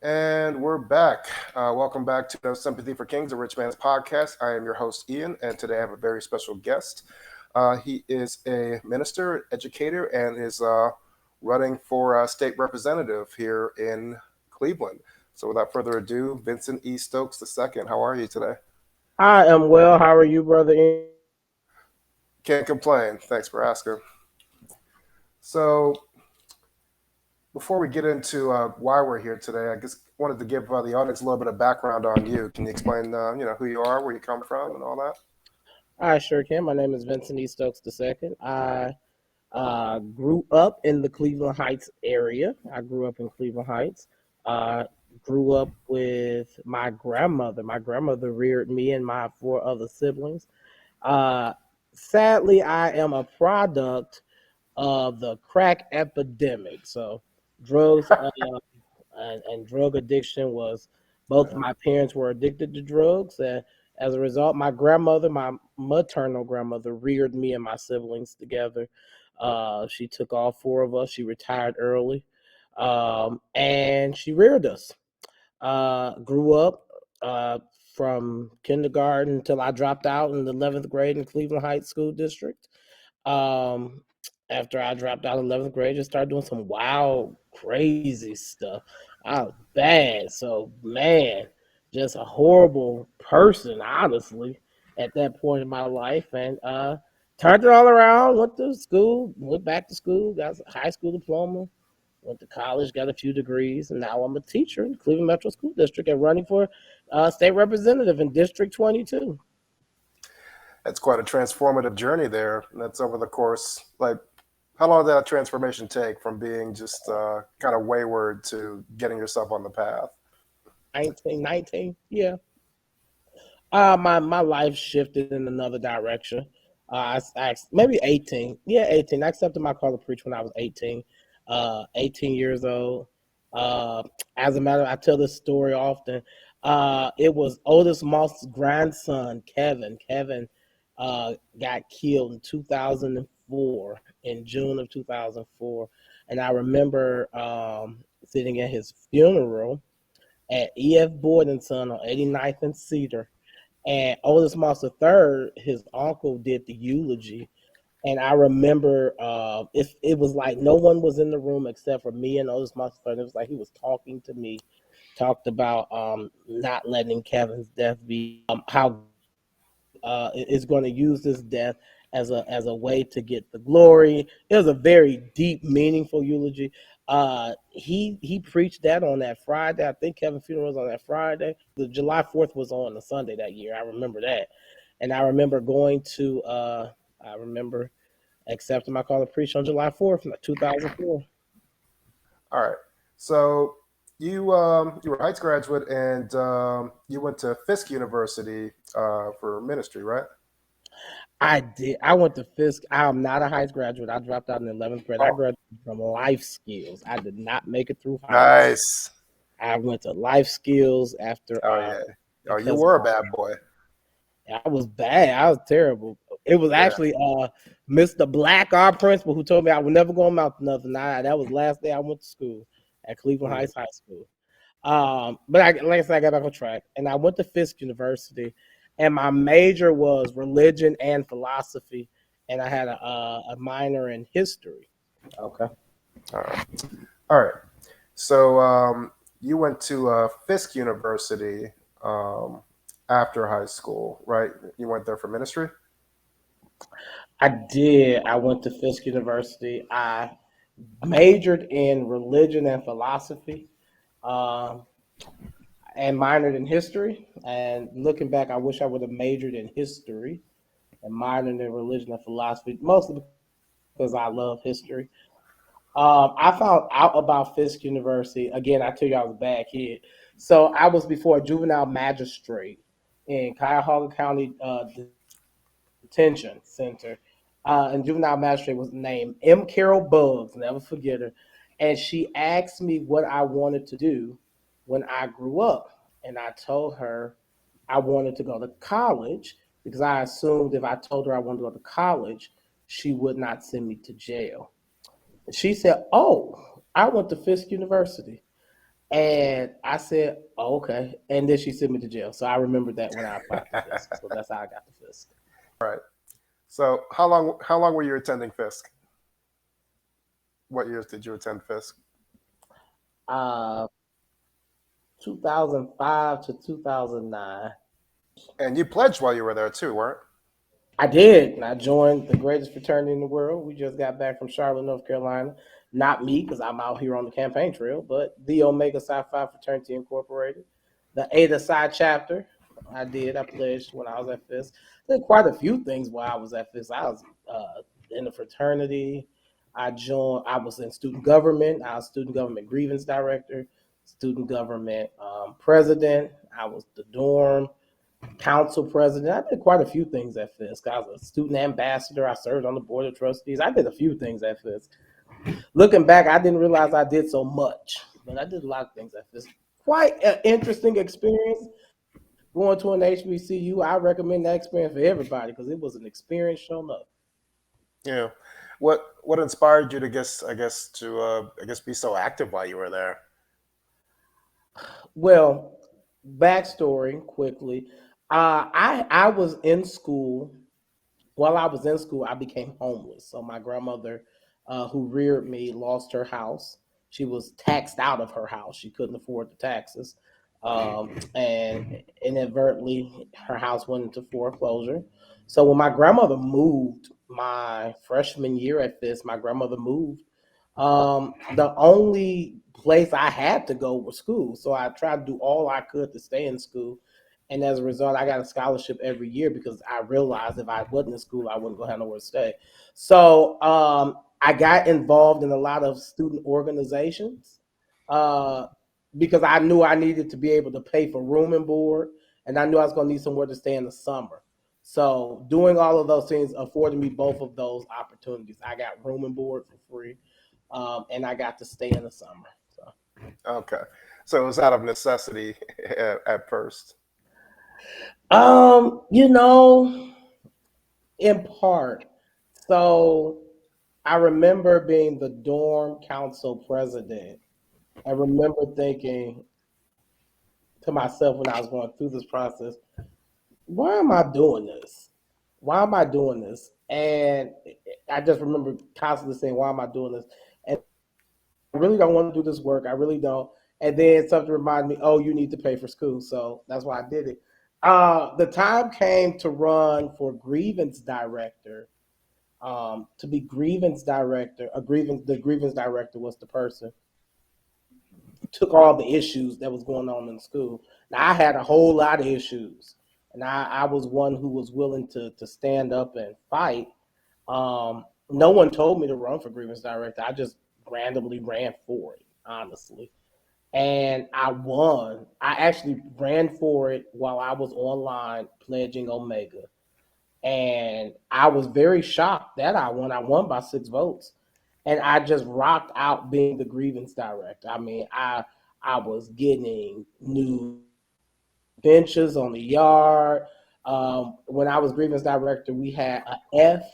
And we're back. Welcome back to Sympathy for Kings, a rich man's podcast. I am your host, Ian, and today I have a very special guest. He is a minister, educator, and is running for state representative here in Cleveland. So, without further ado, Vincent E. Stokes II. How are you today? I am well. How are you, brother? Can't complain. Thanks for asking. So, before we get into why we're here today, I just wanted to give the audience a little bit of background on you. Can you explain, who you are, where you come from, and all that? I sure can. My name is Vincent E. Stokes II. I grew up in the Cleveland Heights area. I grew up in Cleveland Heights. Uh, Grew up with my grandmother. My grandmother reared me and my four other siblings. Uh, Sadly, I am a product of the crack epidemic. So, drugs and drug addiction was both Yeah. my parents were addicted to drugs, and as a result, my grandmother, my maternal grandmother, reared me and my siblings together. She took all four of us. She retired early, and she reared us. Grew up uh, from kindergarten until I dropped out in the 11th grade in Cleveland Heights School District. Um, After I dropped out of 11th grade, just started doing some wild, crazy stuff. I was bad. So, man, just a horrible person, honestly, at that point in my life. And turned it all around, went to school, went back to school, got a high school diploma, went to college, got a few degrees, and now I'm a teacher in Cleveland Metro School District and running for state representative in District 22. That's quite a transformative journey there. That's over the course, like, how long did that transformation take from being just kind of wayward to getting yourself on the path? 1919, yeah. My life shifted in another direction. Maybe 18. Yeah, 18. I accepted my call to preach when I was 18. 18 years old. Uh, as a matter, I tell this story often. It was Otis Moss's grandson, Kevin. Kevin got killed in 2004, in June of 2004, and I remember sitting at his funeral at E.F. Boyd & Son on 89th and Cedar. And Otis Moss III, his uncle, did the eulogy. And I remember it was like no one was in the room except for me and Otis Moss III. It was like he was talking to me, talked about not letting Kevin's death be, how is going to use this death as a way to get the glory. It was a very deep, meaningful eulogy. He preached that on that Friday. I think Kevin's funeral was on that Friday. The July 4th was on a Sunday that year. I remember that, and I remember going to. I remember accepting my call to preach on July 4th, 2004. All right. So you were a Heights graduate and you went to Fisk University for ministry, right? I did. I went to Fisk. I'm not a high school graduate. I dropped out in 11th grade. I Oh, graduated from life skills. I did not make it through high school. nice. I went to life skills after Oh yeah. Oh, you because were a bad boy. I was bad. I was terrible. It was Yeah. actually Mr. Black, our principal, who told me I would never go amount to nothing. That was the last day I went to school at Cleveland Mm. Heights High School. But like I said, I got back on track, and I went to Fisk University, and my major was religion and philosophy, and I had a minor in history. Okay. All right. All right. So you went to Fisk University um, after high school, right? You went there for ministry. I did. I went to Fisk University. I majored in religion and philosophy, um, and minored in history. And looking back, I wish I would have majored in history and minored in religion and philosophy, mostly because I love history. I found out about Fisk University. Again, I tell you I was a bad kid. So I was before a juvenile magistrate in Cuyahoga County Detention Center. And juvenile magistrate was named M. Carol Buggs, never forget her. And she asked me what I wanted to do when I grew up. And I told her I wanted to go to college because I assumed if I told her I wanted to go to college, she would not send me to jail. She said, "Oh, I went to Fisk University." And I said, oh, okay. And then she sent me to jail. So I remembered that when I applied to Fisk. So that's how I got to Fisk. Right. So how long were you attending Fisk? What years did you attend Fisk? Uh, 2005 to 2009. And you pledged while you were there too, weren't? I did. I joined the greatest fraternity in the world. We just got back from Charlotte, North Carolina. Not me, because I'm out here on the campaign trail, but the Omega Psi Phi Fraternity Incorporated, the Eta Psi chapter. I did. I pledged when I was at Fisk. Did quite a few things while I was at Fisk. I was in the fraternity. I joined. I was in student government. I was student government grievance director, student government president. I was the dorm council president. I did quite a few things at Fisk. I was a student ambassador. I served on the board of trustees. I did a few things at Fisk. Looking back, I didn't realize I did so much, but I did a lot of things at Fisk. Quite an interesting experience going to an HBCU. I recommend that experience for everybody because it was an experience shown up. Yeah. What inspired you to I guess be so active while you were there? Well, backstory quickly. I was in school. While I was in school, I became homeless. So my grandmother, who reared me, lost her house. She was taxed out of her house. She couldn't afford the taxes, and inadvertently, her house went into foreclosure. So when my grandmother moved, my freshman year at this, my grandmother moved. The only place I had to go was school. So I tried to do all I could to stay in school. And as a result, I got a scholarship every year because I realized if I wasn't in school, I wouldn't go have nowhere to stay. So I got involved in a lot of student organizations uh, because I knew I needed to be able to pay for room and board, and I knew I was going to need somewhere to stay in the summer. So doing all of those things afforded me both of those opportunities. I got room and board for free, and I got to stay in the summer. So. Okay. So it was out of necessity at first. You know, in part. So I remember being the dorm council president. I remember thinking to myself when I was going through this process, why am I doing this? Why am I doing this? And I just remember constantly saying, why am I doing this? And I really don't want to do this work. I really don't. And then something reminded me, oh, you need to pay for school. So that's why I did it. The time came to run for grievance director. To be grievance director, the grievance director was the person took all the issues that was going on in school. Now I had a whole lot of issues, and I was one who was willing to stand up and fight. No one told me to run for grievance director. I just randomly ran for it, honestly, and I won. I actually ran for it while I was online pledging Omega, and I was very shocked that I won. I won by 6 votes, and I just rocked out being the grievance director. I mean, I was getting new benches on the yard. When I was grievance director, we had a F.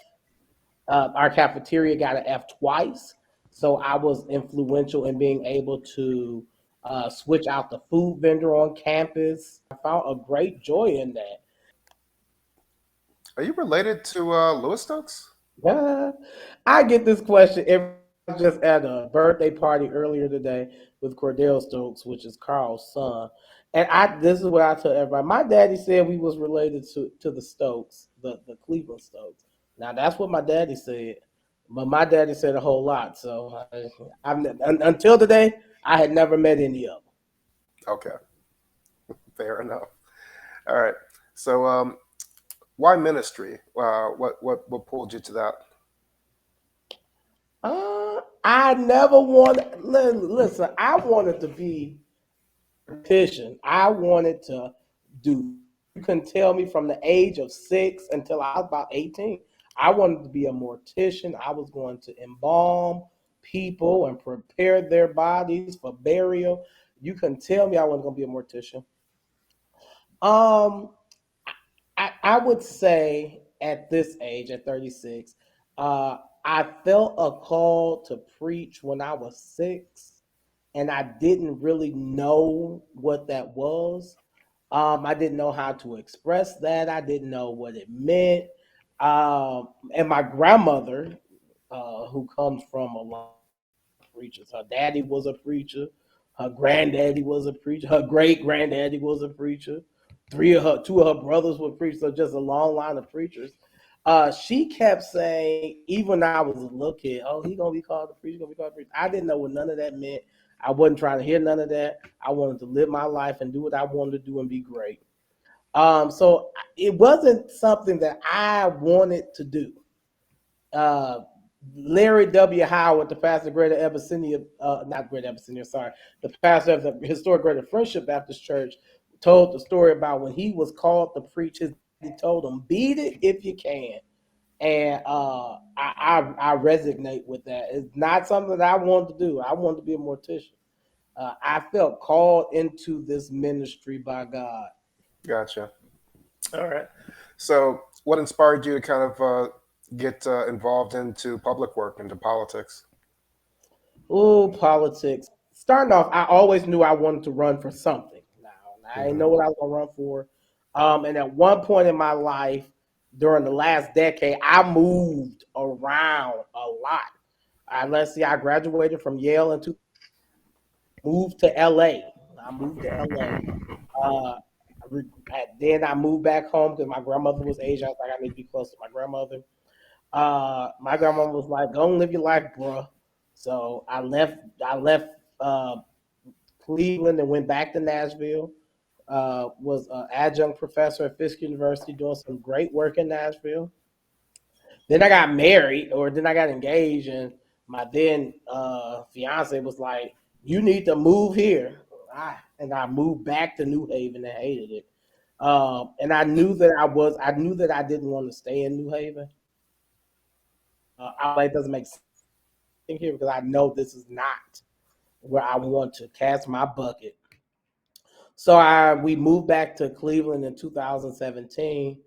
Our cafeteria got an F twice, so I was influential in being able to switch out the food vendor on campus. I found a great joy in that. Are you related to Louis Stokes? I get this question every I was just at a birthday party earlier today with Cordell Stokes, which is Carl's son. And I this is what I tell everybody. My daddy said we was related to the Stokes, the Cleveland Stokes. Now that's what my daddy said. But my daddy said a whole lot. So until today, I had never met any of them. Okay, fair enough. All right. So why ministry? What pulled you to that? I never wanted, listen, I wanted to be petition. I wanted to do. You can tell me from the age of 6 until I was about 18. I wanted to be a mortician. I was going to embalm people and prepare their bodies for burial. You can tell me I wasn't going to be a mortician. Um, I would say at this age, at 36, I felt a call to preach when I was 6. and I didn't really know what that was. I didn't know how to express that. I didn't know what it meant. And my grandmother, who comes from a line of preachers, her daddy was a preacher, her granddaddy was a preacher, her great granddaddy was a preacher. Two of her brothers were preachers, so just a long line of preachers. She kept saying, even when I was a little kid, "Oh, he gonna be called a preacher, gonna be called a preacher." I didn't know what none of that meant. I wasn't trying to hear none of that. I wanted to live my life and do what I wanted to do and be great. So it wasn't something that I wanted to do. Uh, Larry W. Howard, the pastor of Greater Abyssinia, not Greater Abyssinia, sorry, the pastor of the historic Greater Friendship Baptist Church, told the story about when he was called to preach. His daddy told him, "Beat it if you can." And I resonate with that. It's not something that I wanted to do. I wanted to be a mortician. I felt called into this ministry by God. Gotcha. All right. So, what inspired you to kind of get involved into public work, into politics? Oh, politics. Starting off, I always knew I wanted to run for something. Now, I didn't Hmm. know what I was gonna run for. And at one point in my life, during the last decade, I moved around a lot. Let's see, I graduated from Yale and moved to LA. I moved to LA. Uh, then I moved back home because my grandmother was Asian. I was like, I need to be close to my grandmother. My grandmother was like, "Go and live your life, bro." So I left. I left uh, Cleveland and went back to Nashville. Was an adjunct professor at Fisk University, doing some great work in Nashville. Then I got married, or then I got engaged, and my then fiance was like, "You need to move here." And I moved back to New Haven and hated it. And I knew that I didn't want to stay in New Haven. I It doesn't make sense here because I know this is not where I want to cast my bucket. So we moved back to Cleveland in 2017,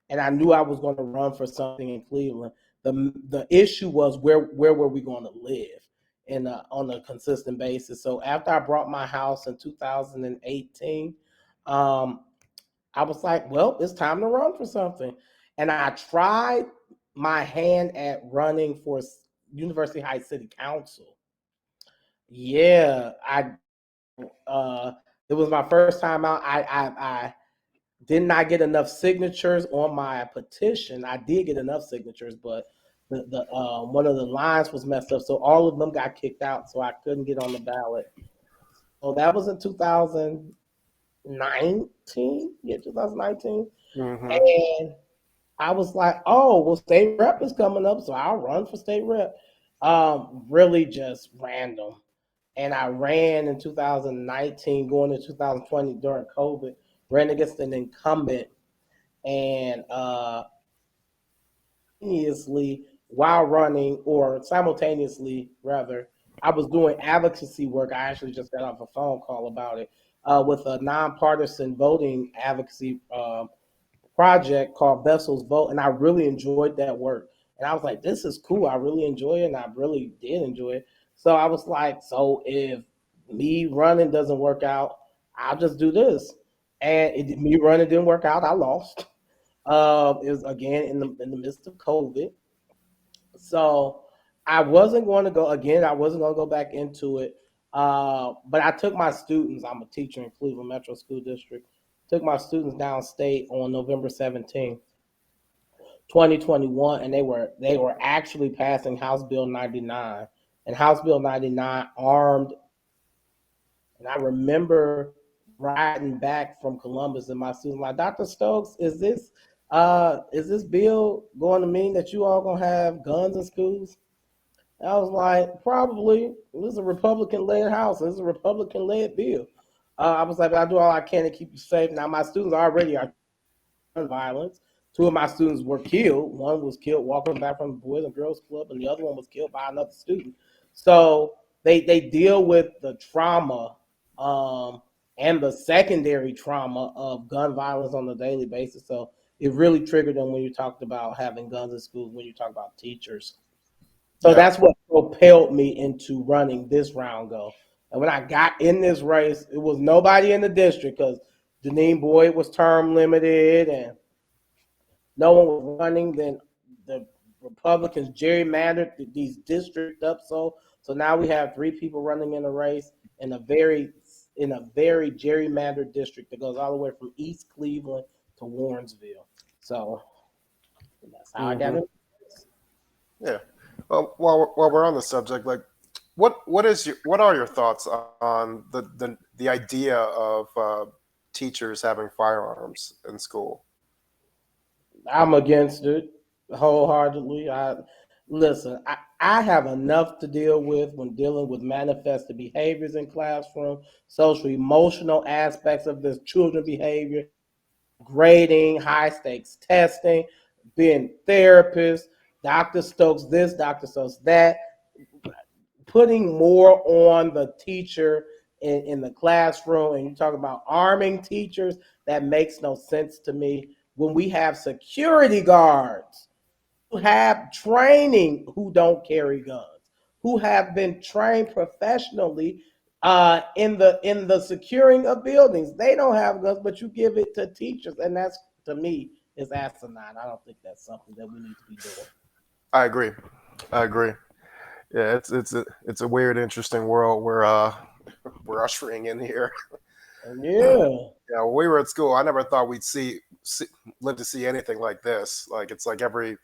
and I knew I was going to run for something in Cleveland. The issue was where were we going to live on a consistent basis. So after I bought my house in 2018, um, I was like, well, it's time to run for something, and I tried my hand at running for University Heights City Council. Yeah, I uh, it was my first time out. I did not get enough signatures on my petition. I did get enough signatures, but the one of the lines was messed up, so all of them got kicked out, so I couldn't get on the ballot. So that was in 2019. Yeah, 2019, Hmm. and I was like, oh, well, state rep is coming up, so I'll run for state rep. Really just random. And I ran in 2019, going to 2020 during COVID, ran against an incumbent, and simultaneously, while running, or simultaneously rather, I was doing advocacy work. I actually just got off a phone call about it with a nonpartisan voting advocacy project called Vessels Vote, and I really enjoyed that work. And I was like, this is cool. I really enjoy it, and I really did enjoy it. So I was like, so if me running doesn't work out, I'll just do this. And me running didn't work out. I lost. It was again in the midst of COVID. So I wasn't going to go again. I wasn't going to go back into it. But I took my students. I'm a teacher in Cleveland Metro School District. Took my students downstate on November 17th, 2021, and they were actually passing House Bill 99, and House Bill 99 armed. And I remember riding back from Columbus, and my students like, Dr. Stokes, is this bill going to mean that you all gonna have guns in schools? I was like, probably. This is a Republican-led house. This is a Republican-led bill. I was like, I do all I can to keep you safe. Now my students already are violence. Two of my students were killed. One was killed walking back from the Boys and Girls Club, and the other one was killed by another student. So they deal with the trauma um, and the secondary trauma of gun violence on a daily basis. So it really triggered them when you talked about having guns in schools, when you talk about teachers. So Yeah. that's what propelled me into running this round go. And when I got in this race, it was nobody in the district because Janine Boyd was term limited and no one was running. Then the Republicans gerrymandered these districts up so now we have three people running in a race in a very gerrymandered district that goes all the way from East Cleveland to Warrensville. So that's how I got Hmm. in. Yeah. Well, while we're on the subject, like, what are your thoughts on the idea of teachers having firearms in school? I'm against it wholeheartedly. I have enough to deal with when dealing with manifested behaviors in classroom, social emotional aspects of this children behavior, grading, high stakes testing, being therapists, Dr. Stokes this, Dr. Stokes that, putting more on the teacher in the classroom. And you talk about arming teachers, that makes no sense to me when we have security guards who have training who don't carry guns, who have been trained professionally in the securing of buildings. They don't have guns, but you give it to teachers, and that's, to me, is asinine. I don't think that's something that we need to be doing. I agree. I agree. Yeah, it's a weird, interesting world we're ushering in here. Yeah. Yeah, when we were at school, I never thought we'd live to see anything like this. Like it's like every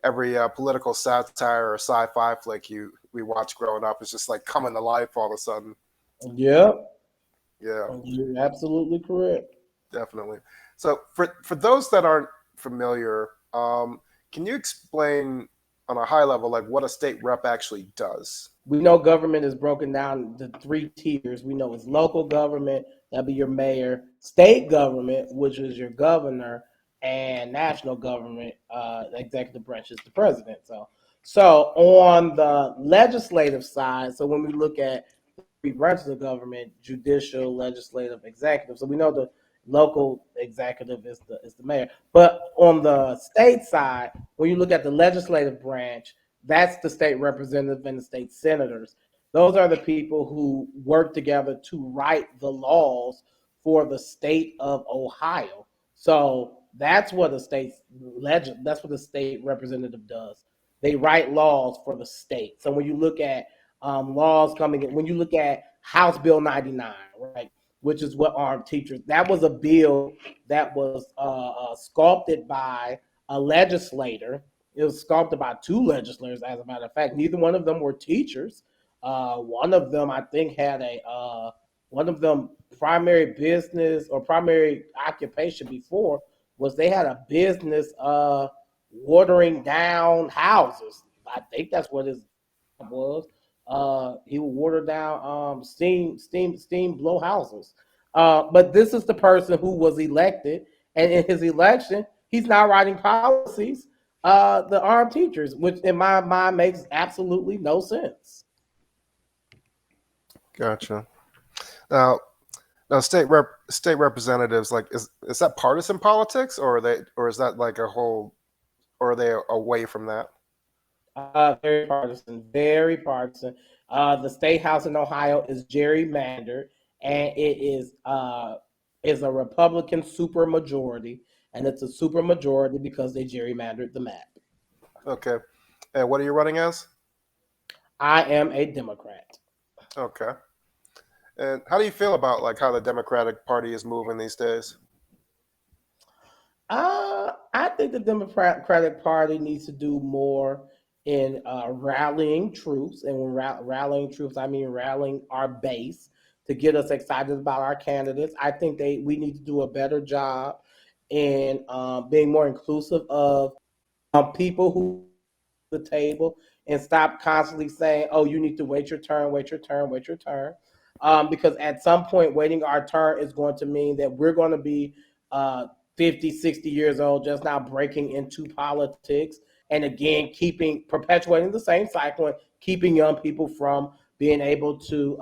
political satire or sci-fi flick we watched growing up is just like coming to life all of a sudden. Yep. Yeah, You're absolutely correct. definitely. So for those that aren't familiar, can you explain on a high level like what a state rep actually does? We know government is broken down into three tiers. We know it's local government, that'll be your mayor, state government, which is your governor, and national government, executive branch is the president. So on the legislative side, so when we look at three branches of government: judicial, legislative, executive. So we know the local executive is the mayor. But on the state side, when you look at the legislative branch, that's the state representative and the state senators. Those are the people who work together to write the laws for the state of Ohio. So that's what the state representative does. They write laws for the state. So when you look at laws coming in, when you look at House Bill 99, right, which is what armed teachers, that was a bill that was sculpted by a legislator. It was sculpted by two legislators, as a matter of fact. Neither one of them were teachers. One of them, I think, had one of them primary business or primary occupation before was they had a business watering down houses. I think that's what his job was. He would water down steam blow houses. But this is the person who was elected, and in his election, he's now writing policies. The armed teachers, which in my mind makes absolutely no sense. Gotcha. Now, now state representatives, like, is that partisan politics, or is that like a whole, or are they away from that? Very partisan, very partisan. The state house in Ohio is gerrymandered, and it is a Republican supermajority, and it's a supermajority because they gerrymandered the map. Okay. And what are you running as? I am a Democrat. Okay. And how do you feel about like how the Democratic Party is moving these days? I think the Democratic Party needs to do more in rallying troops, and when rallying troops, I mean rallying our base to get us excited about our candidates. I think we need to do a better job in being more inclusive of people who the table and stop constantly saying, "Oh, you need to wait your turn, wait your turn, wait your turn," because at some point, waiting our turn is going to mean that we're going to be uh, 50, 60 years old, just now breaking into politics, and again, perpetuating the same cycle and keeping young people from being able to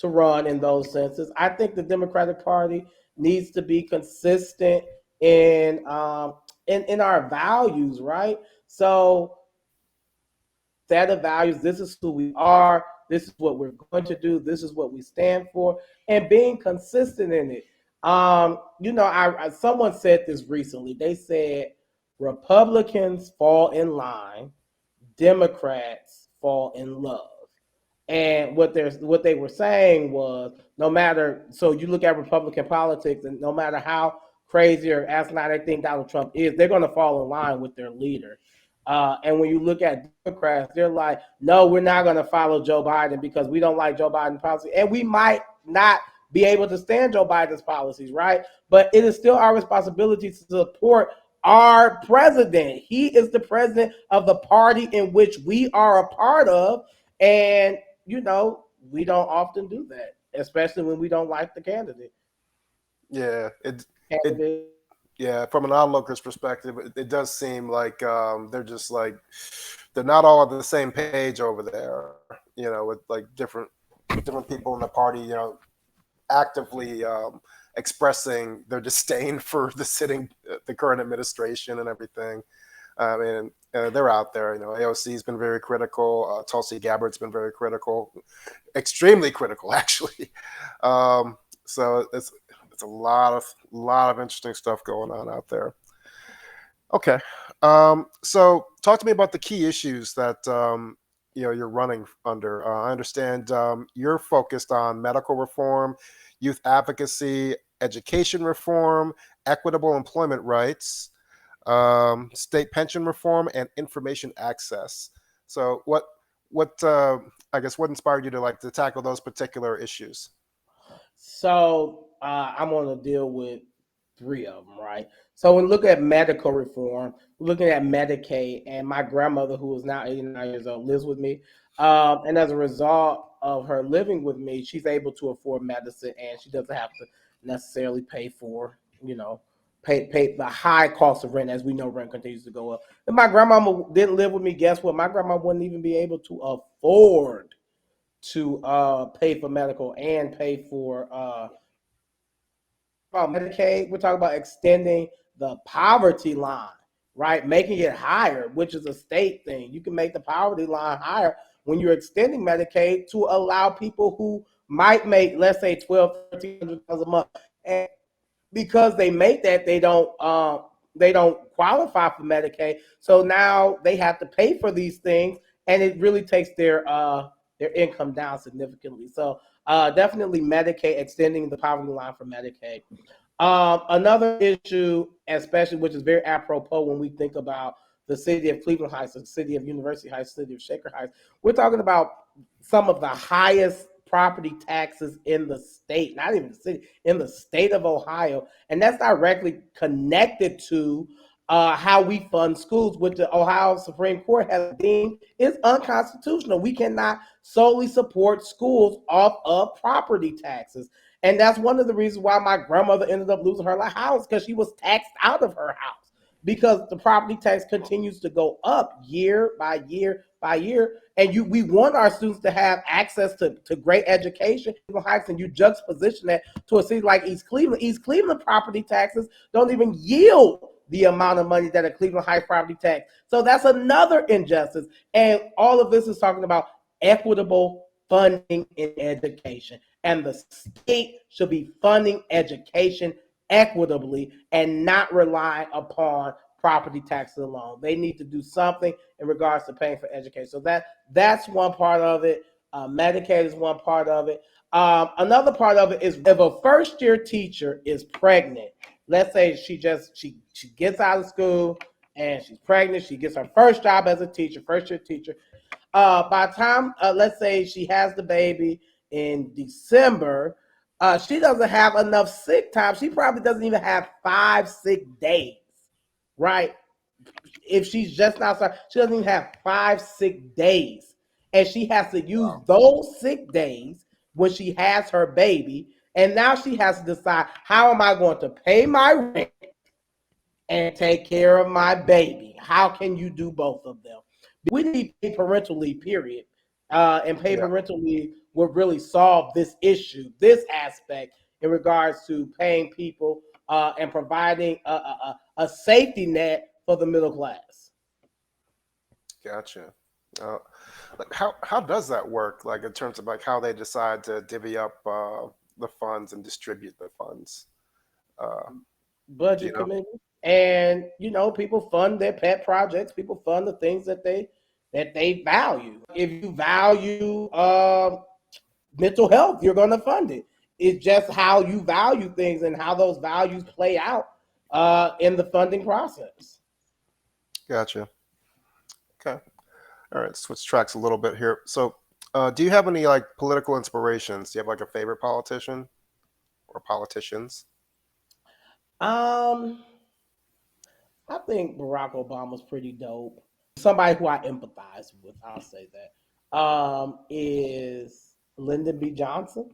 run in those senses. I think the Democratic Party needs to be consistent in our values, right? So set of values. This is who we are. This is what we're going to do. This is what we stand for, and being consistent in it. Someone said this recently. They said Republicans fall in line, Democrats fall in love. And what they were saying was, no matter, so you look at Republican politics, and no matter how crazy or asinine they think Donald Trump is, they're going to fall in line with their leader. And when you look at Democrats, they're like, no, we're not going to follow Joe Biden because we don't like Joe Biden's policy, and we might not be able to stand Joe Biden's policies, right? But it is still our responsibility to support our president. He is the president of the party in which we are a part of, and we don't often do that, especially when we don't like the candidate. Yeah, yeah. From an onlooker's perspective, it does seem like they're just like they're not all on the same page over there. With like different people in the party, actively expressing their disdain for the current administration and everything. I mean, they're out there. AOC's been very critical. Tulsi Gabbard's been very critical, extremely critical, actually. So it's a lot of interesting stuff going on out there. Okay, so talk to me about the key issues that you're running under. I understand you're focused on medical reform, youth advocacy, education reform, equitable employment rights, state pension reform, and information access. So what I guess what inspired you to tackle those particular issues? So I'm going to deal with three of them, right? So when we look at medical reform, we're looking at Medicaid, and my grandmother, who is now 89 years old, lives with me. And as a result of her living with me, she's able to afford medicine, and she doesn't have to necessarily pay for, pay the high cost of rent. As we know, rent continues to go up. If my grandmama didn't live with me, guess what? My grandma wouldn't even be able to afford to pay for medical and pay for Medicaid. We're talking about extending the poverty line, right? Making it higher, which is a state thing. You can make the poverty line higher when you're extending Medicaid to allow people who might make, let's say, $1,200-$1,300 a month, and because they make that, they don't qualify for Medicaid. So now they have to pay for these things, and it really takes their income down significantly. So definitely Medicaid, extending the poverty line for Medicaid. Another issue, especially which is very apropos when we think about the city of Cleveland Heights, the city of University Heights, the city of Shaker Heights, we're talking about some of the highest property taxes in the state, not even the city, in the state of Ohio. And that's directly connected to how we fund schools, which the Ohio Supreme Court has deemed is unconstitutional. We cannot solely support schools off of property taxes. And that's one of the reasons why my grandmother ended up losing her house, because she was taxed out of her house, because the property tax continues to go up year by year by year. And we want our students to have access to great education, and you juxtaposition that to a city like East Cleveland. East Cleveland property taxes don't even yield the amount of money that a Cleveland Heights property tax. So that's another injustice. And all of this is talking about equitable funding in education. And the state should be funding education equitably and not rely upon property taxes alone. They need to do something in regards to paying for education. So that's one part of it. Medicaid is one part of it. Another part of it is if a first-year teacher is pregnant, let's say she gets out of school and she's pregnant, she gets her first job as a teacher, first-year teacher. By the time, let's say she has the baby in December, she doesn't have enough sick time. She probably doesn't even have 5 sick days, right? If she's just now starting, she doesn't even have 5 sick days. And she has to use those sick days when she has her baby. And now she has to decide, how am I going to pay my rent and take care of my baby? How can you do both of them? We need paid parental leave, period. And paid parental leave will really solve this issue, this aspect in regards to paying people and providing a safety net for the middle class. Gotcha. Like how does that work? Like in terms of like how they decide to divvy up the funds and distribute the funds. Uh, do you Budget know? committee, and people fund their pet projects. People fund the things that they value. If you value mental health, you're going to fund it. It's just how you value things and how those values play out in the funding process. Gotcha. Okay. All right. Switch tracks a little bit here. So, do you have any like political inspirations? Do you have like a favorite politician or politicians? Um, I think Barack Obama's pretty dope. Somebody who I empathize with, I'll say that, is Lyndon B. Johnson,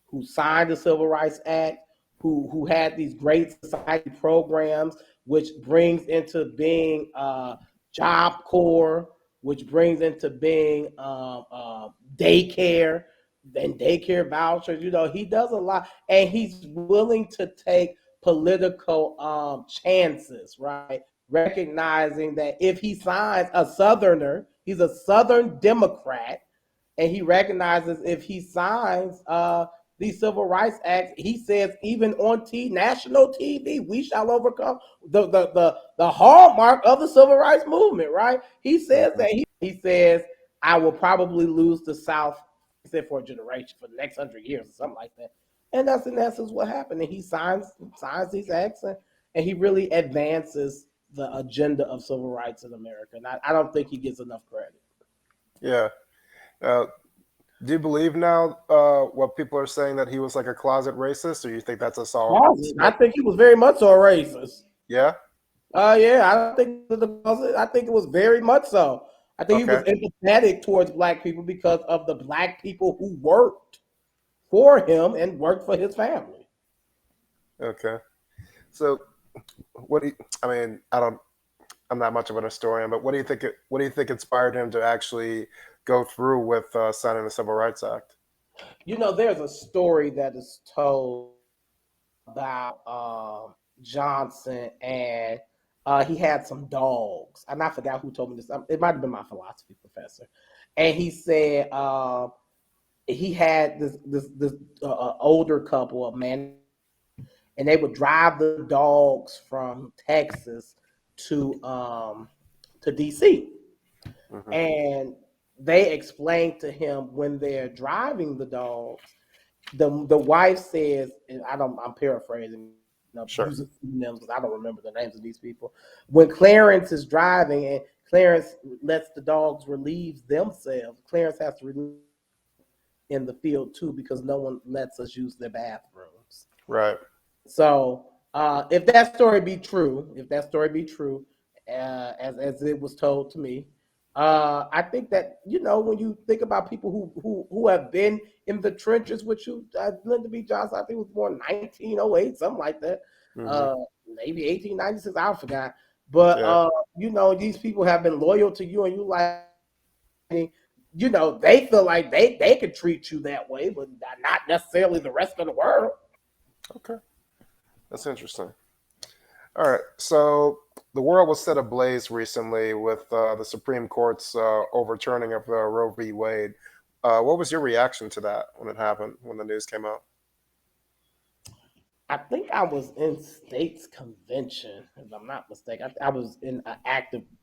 who signed the Civil Rights Act, who had these great society programs, which brings into being Job Corps, which brings into being daycare and daycare vouchers. He does a lot, and he's willing to take political chances, right? Recognizing that if he signs a Southerner, he's a Southern Democrat, and he recognizes if he signs these civil rights acts, he says even on national TV, we shall overcome the hallmark of the civil rights movement, right? He says Hmm. that he says I will probably lose the South, he said, for a generation, for the next 100 years or something like that. And that's in essence what happened. And he signs these acts, and he really advances the agenda of civil rights in America. And I don't think he gets enough credit. Yeah. Uh, do you believe now what people are saying that he was like a closet racist, or you think that's a all Closet. I smoke? think he was very much so a racist. Yeah. Yeah, I don't think the closet. I think it was very much so. I think he was Okay. empathetic towards black people because of the black people who worked for him and worked for his family. Okay. So, what do you, I mean? I don't. I'm not much of an historian, but what do you think? What do you think inspired him to actually go through with signing the Civil Rights Act? There's a story that is told about Johnson, and he had some dogs. And I forgot who told me this. It might have been my philosophy professor. And he said he had this older couple, a man, and they would drive the dogs from Texas to DC, Hmm. and they explained to him when they're driving the dogs. The wife says, and I'm paraphrasing, Sure. using pseudonyms because I don't remember the names of these people. When Clarence is driving and Clarence lets the dogs relieve themselves, Clarence has to relieve in the field too because no one lets us use their bathrooms. Right. So if that story be true, as it was told to me, I think that when you think about people who have been in the trenches with you, Lyndon B. Johnson, I think was born 1908, something like that, Hmm. uh, maybe 1896, I forgot. But Yeah. these people have been loyal to you, and they feel like they could treat you that way, but not necessarily the rest of the world. Okay. That's interesting. All right. So the world was set ablaze recently with the Supreme Court's overturning of Roe v. Wade. What was your reaction to that when it happened, when the news came out? I think I was in states convention, if I'm not mistaken. I was in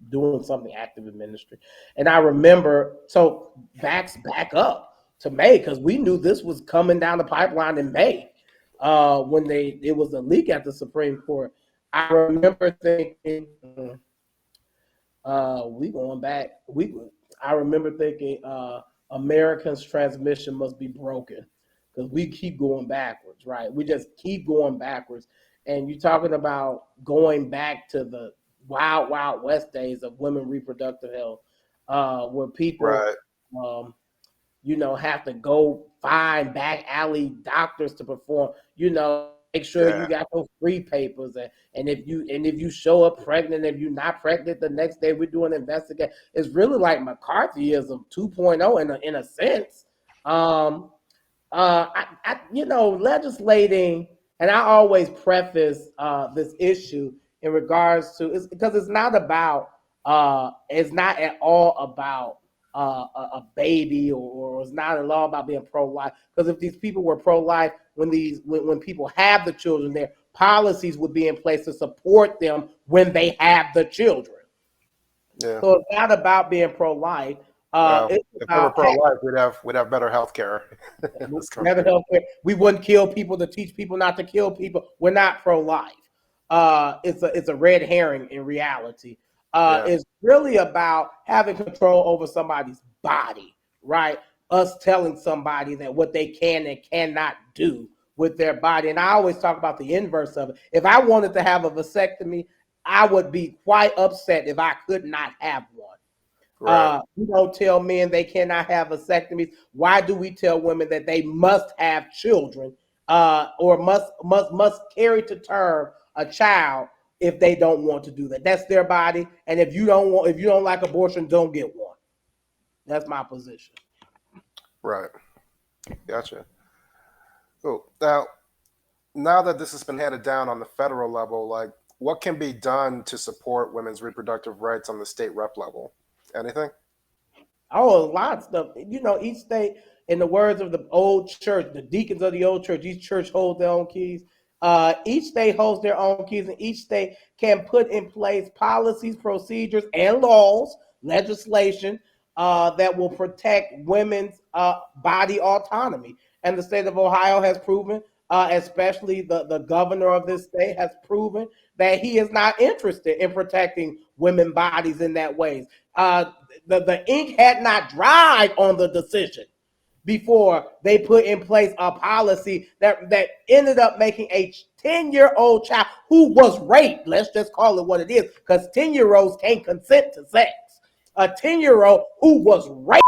doing something active in ministry, and I remember. So back up to May because we knew this was coming down the pipeline in May. When it was a leak at the Supreme Court, I remember thinking, we going back. I remember thinking, Americans' transmission must be broken because we keep going backwards, right? We just keep going backwards. And you're talking about going back to the wild, wild west days of women reproductive health, where people, Right. um, have to go find back alley doctors to perform, make sure you Yeah. got those free papers. And if you show up pregnant, if you're not pregnant the next day, we're doing an investigation. It's really like McCarthyism 2.0 in a sense. Legislating, and I always preface this issue in regards to, it's because it's not at all about a baby, or is not in law about being pro-life. Because if these people were pro-life, when people have the children, their policies would be in place to support them when they have the children. Yeah. So it's not about being pro-life. Well, It's if we were about pro-life, we'd have better health care in this better country. healthcare. We wouldn't kill people to teach people not to kill people. We're not pro-life. It's a red herring in reality. Yeah. It's really about having control over somebody's body, right? Us telling somebody that what they can and cannot do with their body. And I always talk about the inverse of it. If I wanted to have a vasectomy, I would be quite upset if I could not have one. Right. We don't tell men they cannot have vasectomies. Why do we tell women that they must have children, or must carry to term a child if they don't want to do that? That's their body, and if you don't like abortion, don't get one. That's my position. Right. Gotcha. Cool. Now that this has been handed down on the federal level, like what can be done to support women's reproductive rights on the state rep level? Anything? Oh, a lot of stuff. Each state, in the words of the old church, the deacons of the old church, each church holds their own keys. Each state holds their own keys, and each state can put in place policies, procedures, and laws, legislation that will protect women's body autonomy. And the state of Ohio has proven, especially the governor of this state has proven that he is not interested in protecting women's bodies in that ways. The ink had not dried on the decision before they put in place a policy that ended up making a 10-year-old child who was raped, let's just call it what it is, because 10-year-olds can't consent to sex. A 10-year-old who was raped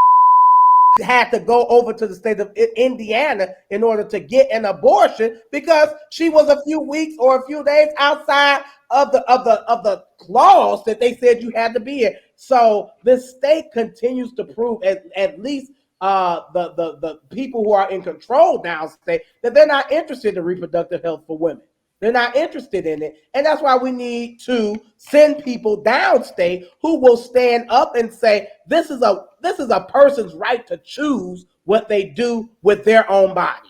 had to go over to the state of Indiana in order to get an abortion because she was a few weeks or a few days outside of the clause that they said you had to be in. So the state continues to prove, at least the people who are in control downstate, that they're not interested in reproductive health for women. They're not interested in it. And that's why we need to send people downstate who will stand up and say, this is a person's right to choose what they do with their own body.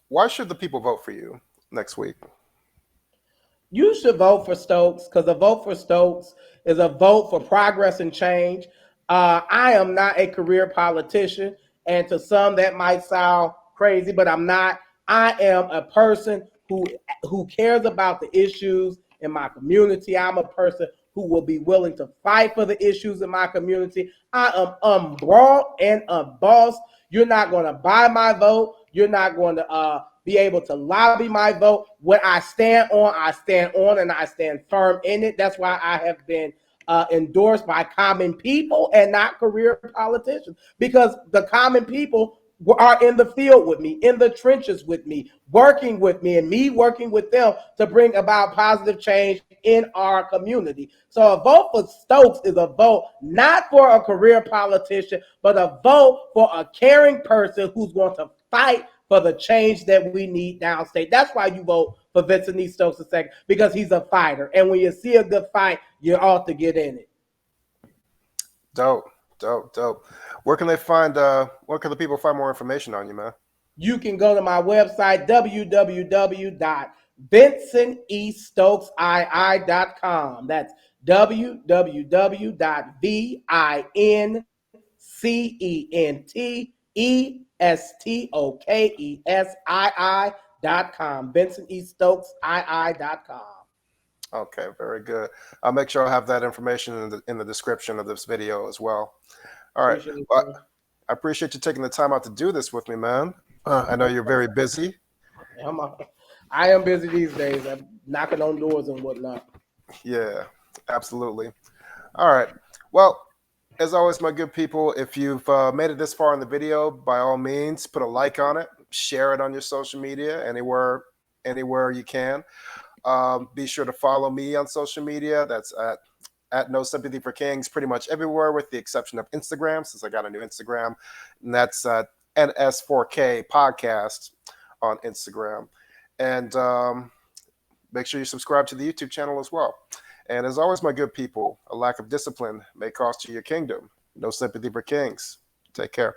Why should the people vote for you next week? You should vote for Stokes, because a vote for Stokes is a vote for progress and change. I am not a career politician, and to some that might sound crazy, but I'm not. I am a person who cares about the issues in my community. I'm a person who will be willing to fight for the issues in my community. I am unbought and unbossed. You're not going to buy my vote. You're not going to be able to lobby my vote. What I stand on, and I stand firm in it. That's why I have been endorsed by common people and not career politicians, because the common people are in the field with me, in the trenches with me, working with me, and me working with them to bring about positive change in our community. So a vote for Stokes is a vote not for a career politician, but a vote for a caring person who's going to fight for the change that we need downstate. That's why you vote for Vincent E. Stokes II, because he's a fighter. And when you see a good fight, you ought to get in it. Dope. Where can the people find more information on you, man? You can go to my website, www.vincentestokesii.com. That's www.vincentestokesii.com. VincentEstokesii.com. Okay, very good. I'll make sure I have that information in the description of this video as well. All right. Appreciate Well, it. I appreciate you taking the time out to do this with me, man. I know you're very busy. I am busy these days. I'm knocking on doors and whatnot. Yeah, absolutely. All right. Well, as always, my good people, if you've made it this far in the video, by all means, put a like on it, share it on your social media, anywhere you can. Be sure to follow me on social media. That's at No Sympathy for Kings, pretty much everywhere, with the exception of Instagram, since I got a new Instagram, and that's NS4K Podcast on Instagram. And make sure you subscribe to the YouTube channel as well. And as always, my good people, a lack of discipline may cost you your kingdom. no sympathy for kings. Take care.